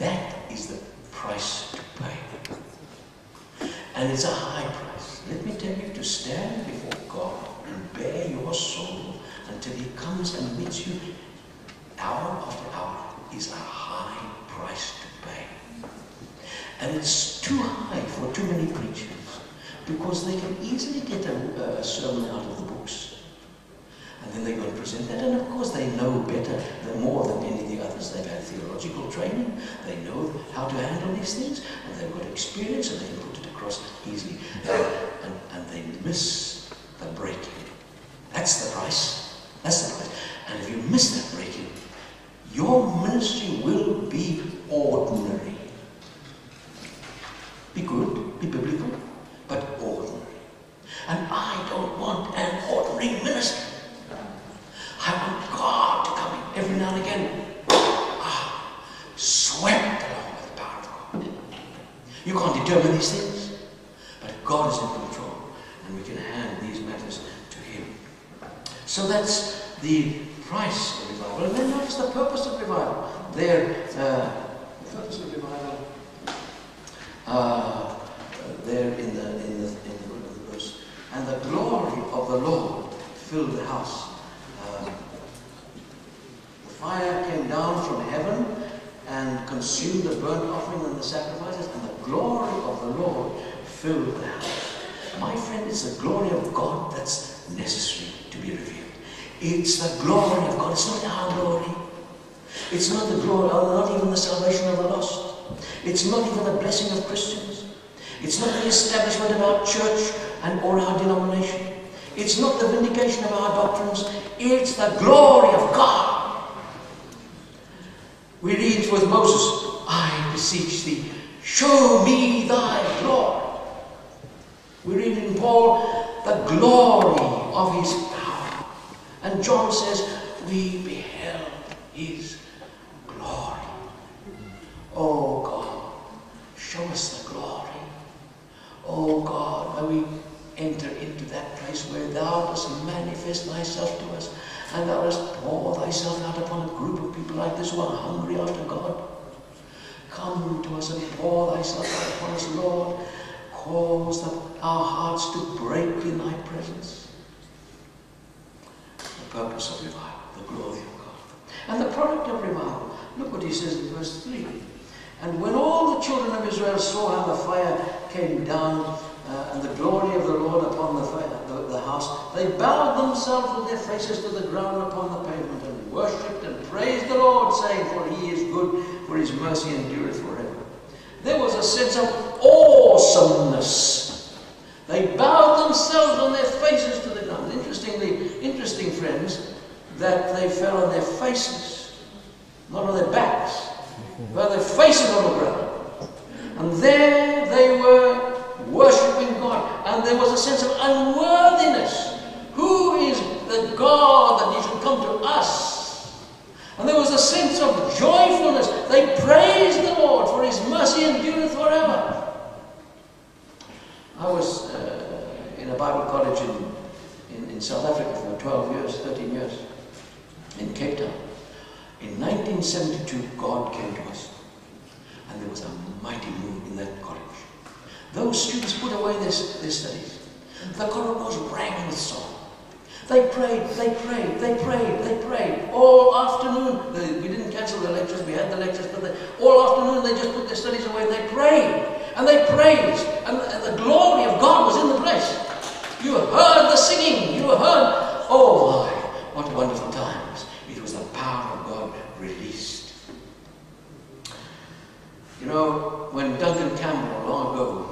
that is the price to pay. And it's a high price. Let me tell you, to stand before God and bear your soul until He comes and meets you hour after hour is a high price to pay. And it's too high for too many preachers, because they can easily get a sermon out of the books. And then they go and present that, and of course they know better, more than any of the others. They've had theological training, they know how to handle these things, and they've got experience, and they can put it across easily. And they miss the breaking. That's the price. That's the price. And if you miss that breaking, your ministry will be ordinary. Be good, be biblical, but ordinary. And I don't want an ordinary ministry. I want God to come in every now and again, swept along with the power of God. You can't determine these things, but God is in control, and we can hand these matters to Him. So that's the price of revival. And then notice the purpose of revival. There, the purpose of revival, there in the verse. And the glory of the Lord filled the house. The fire came down from heaven and consumed the burnt offering and the sacrifices, and the glory of the Lord filled the house. My friend, it's the glory of God that's necessary to be revealed. It's the glory of God. It's not our glory. It's not the glory, not even the salvation of the lost. It's not even the blessing of Christians. It's not the establishment of our church or our denomination. It's not the vindication of our doctrines. It's the glory of God. We read with Moses, I beseech thee, show me thy glory. We read in Paul, the glory of his power. And John says, we beheld his glory. Oh God, show us the glory. Oh God, may we enter into that place where thou dost manifest thyself to us, and thou dost pour thyself out upon a group of people like this who are hungry after God. Come to us and pour thyself out upon us, Lord. Cause our hearts to break in thy presence. The purpose of revival, the glory of God. And the product of revival. Look what he says in verse 3. And when all the children of Israel saw how the fire came down and the glory of the Lord upon the house, they bowed themselves with their faces to the ground upon the pavement and worshipped and praised the Lord, saying, for he is good, for his mercy endureth forever. There was a sense of awesomeness. They bowed themselves on their faces to the ground. Interesting, friends, that they fell on their faces, not on their backs, but their faces on the ground. And there they were worshipping God, and there was a sense of unworthiness. Who is the God that he should come to us? And there was a sense of joyfulness. They praised the Lord, for his mercy endureth forever. I was in a Bible college in South Africa for 12 years, 13 years, in Cape Town. In 1972, God came to us, and there was a mighty move in that college. Those students put away their studies. The corridors rang with song. They prayed, they prayed, they prayed, they prayed. All afternoon. We didn't cancel the lectures, we had the lectures, but all afternoon they just put their studies away and they prayed. And they praised. And the glory of God was in the place. You heard the singing. You heard, oh my, what wonderful times. It was the power of God released. You know, when Duncan Campbell, long ago,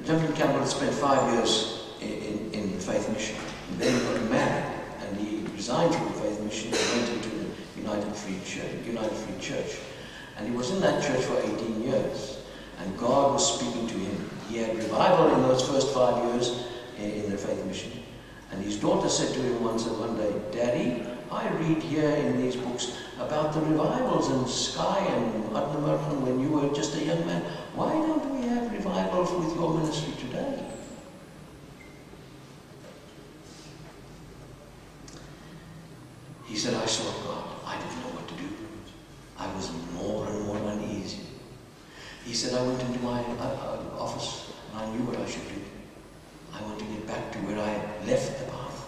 Duncan Campbell had spent 5 years in the Faith Mission. And then he got married, and he resigned from the Faith Mission and went into the United Free Church. And he was in that church for 18 years. And God was speaking to him. He had revival in those first 5 years in the Faith Mission. And his daughter said to him one day, Daddy, I read here in these books about the revivals in Skye and Adnamurchen when you were just a young man. Why don't we have revivals with your ministry today? He said, I sought God. I didn't know what to do. He said, I went into my office and I knew what I should do. I want to get back to where I left the path.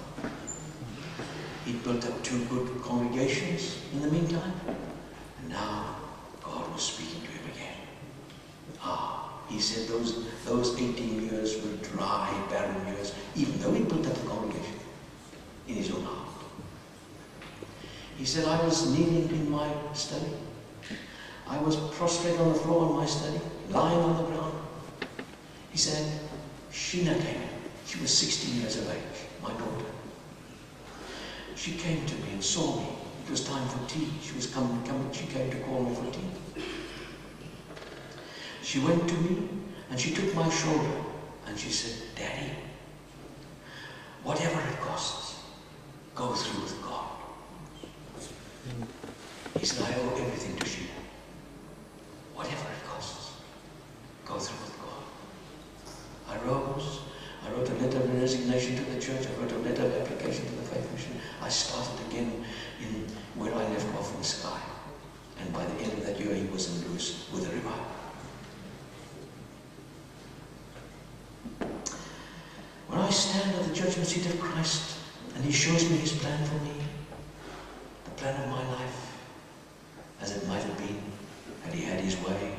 He'd built up 2 good congregations in the meantime, and now God was speaking to him again. He said those 18 years were dry, barren years, even though he built up the congregation in his own heart. He said, I was kneeling in my study. I was prostrate on the floor in my study, lying on the ground. He said, Sheena came in. She was 16 years of age, my daughter. She came to me and saw me. It was time for tea. She was coming. She came to call me for tea. She went to me and she took my shoulder and she said, Daddy, whatever it costs, go through with God. He said, I owe everything to Sheena. Whatever it costs, go through with God. I rose. I wrote a letter of resignation to the church. I wrote a letter of application to the Faith Mission. I started again in where I left off in Skye. And by the end of that year, he was in Lewis with a revival. When I stand at the judgment seat of Christ and he shows me his plan for me, the plan of my life, as it might have been had he had his way,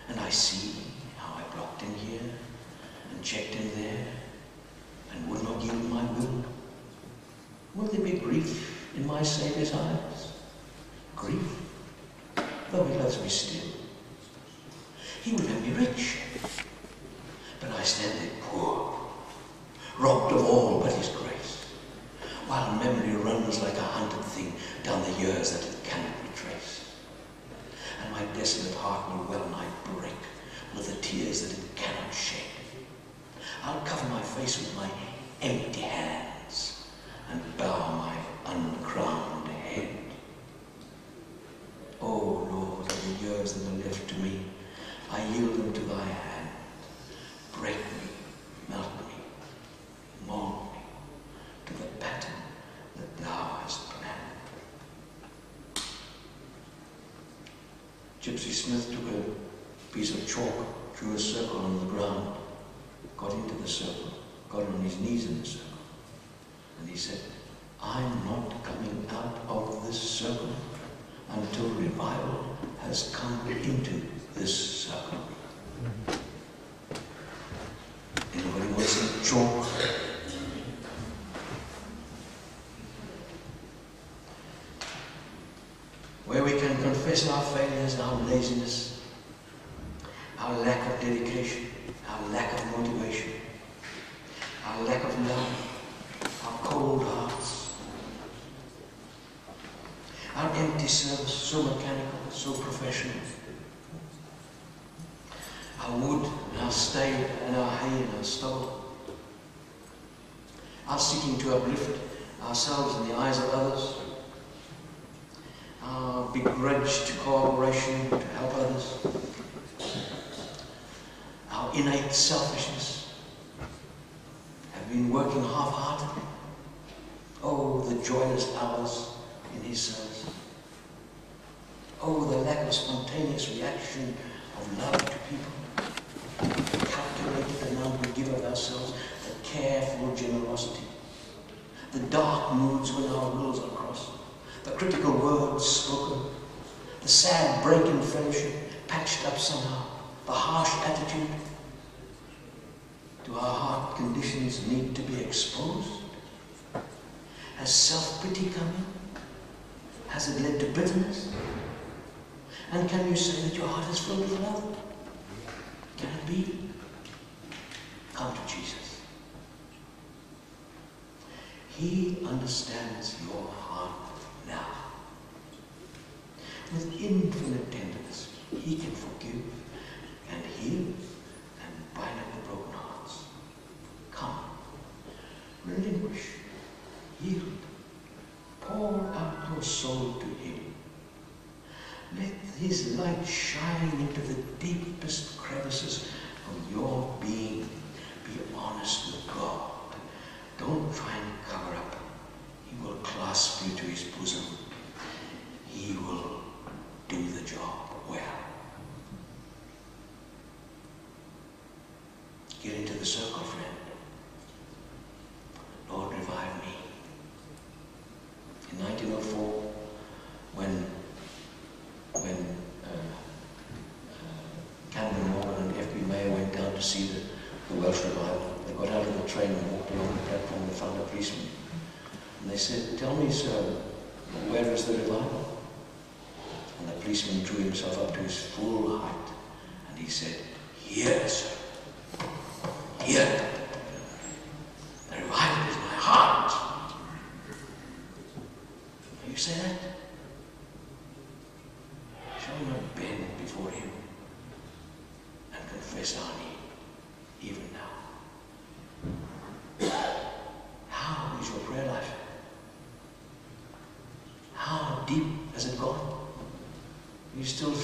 and I see how I blocked in here and checked in there and would not yield my will there be grief in my Saviour's eyes? Grief, though he loves me still. He will have me rich, but I stand there poor, robbed of all but his grace, while memory runs like a hunted thing down the years that it cannot retrace. And my desolate heart will well nigh break with the tears that it cannot shed. I'll cover my face with my empty hands and bow my uncrowned head. Oh Lord, of the years that are left to me, I yield them to thy hand. Break me, melt me, mold me to the pattern that thou hast planned. Gypsy Smith took a piece of chalk, drew a circle on the ground, got into the circle, got on his knees in the circle, and he said, I'm not coming out of this circle until revival has come into this circle. Anybody want some chalk? Where we can confess our failures, our laziness, our lack of dedication, our lack of motivation, our lack of love, our cold hearts, our empty service, so mechanical, so professional, our wood and our stay and our hay and our stubble, our seeking to uplift ourselves in the eyes of others, our begrudged cooperation to help others, our innate selfishness, have been working half-heartedly. Oh, the joyless hours in his service. Oh, the lack of spontaneous reaction of love to people. The calculated amount we give of ourselves, the careful generosity. The dark moods when our wills are crossed. The critical words spoken. The sad break in friendship, patched up somehow. The harsh attitude. Do our heart conditions need to be exposed? Has self-pity come in? Has it led to bitterness? And can you say that your heart is filled with love? Can it be? Come to Jesus. He understands your heart now. With infinite tenderness, he can forgive and heal and bind up the broken hearts. Come, relinquish, yield, pour out your soul to him. Let his light shine into the deepest crevices of your being. Be honest with God. Don't try and cover up. He will clasp you to his bosom. He will do the job well. circle, friend. Lord, revive me. In 1904, when Camden Morgan and F.B. Mayer went down to see the Welsh revival, they got out of the train and walked along the platform and found a policeman. And they said, "Tell me, sir, where is the revival?" And the policeman drew himself up to his full height and he said, "Here, sir. Here. The revival is my heart." You say that? Shall we not bend before him and confess our need, even now? How is your prayer life? How deep has it gone? Are you still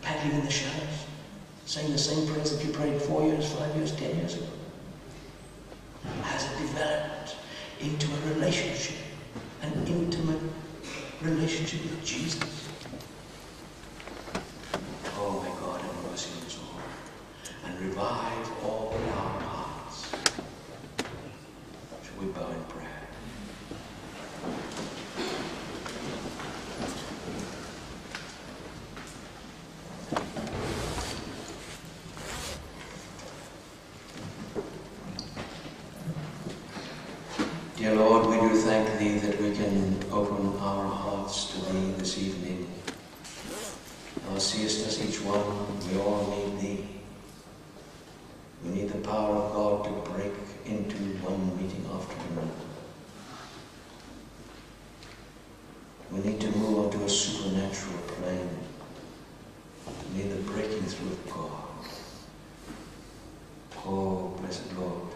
paddling in the shadows, saying the same prayers that you prayed 4 years, 5 years, 10 years ago? Has it developed into a relationship, an intimate relationship with Jesus? Oh my God, have mercy on us all, and revive all our hearts. Shall we bow in prayer? Dear Lord, we do thank Thee that we can open our hearts to Thee this evening. Thou seest us each one, we all need Thee. We need the power of God to break into one meeting after another. We need to move onto a supernatural plane. We need the breaking through of God. Oh, blessed Lord,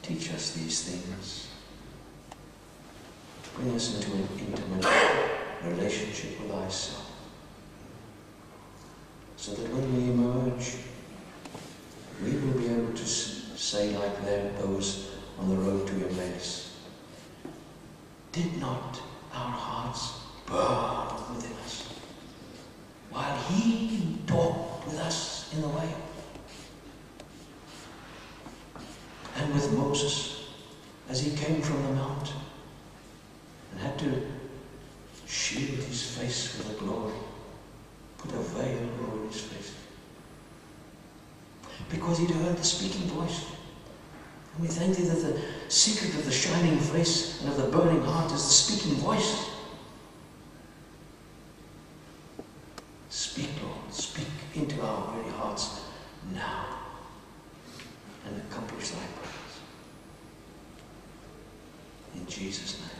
teach us these things. Bring us into an intimate relationship with Thyself, so that when we emerge, we will be able to say like those on the road to Emmaus, "Did not our hearts burn within us while He talked with us in the way?" And with Moses, as he came from the mount and had to shield his face with the glory, put a veil over his face, because he'd heard the speaking voice. And we thank Thee that the secret of the shining face and of the burning heart is the speaking voice. Speak, Lord, speak into our very hearts now and accomplish Thy purpose. In Jesus' name.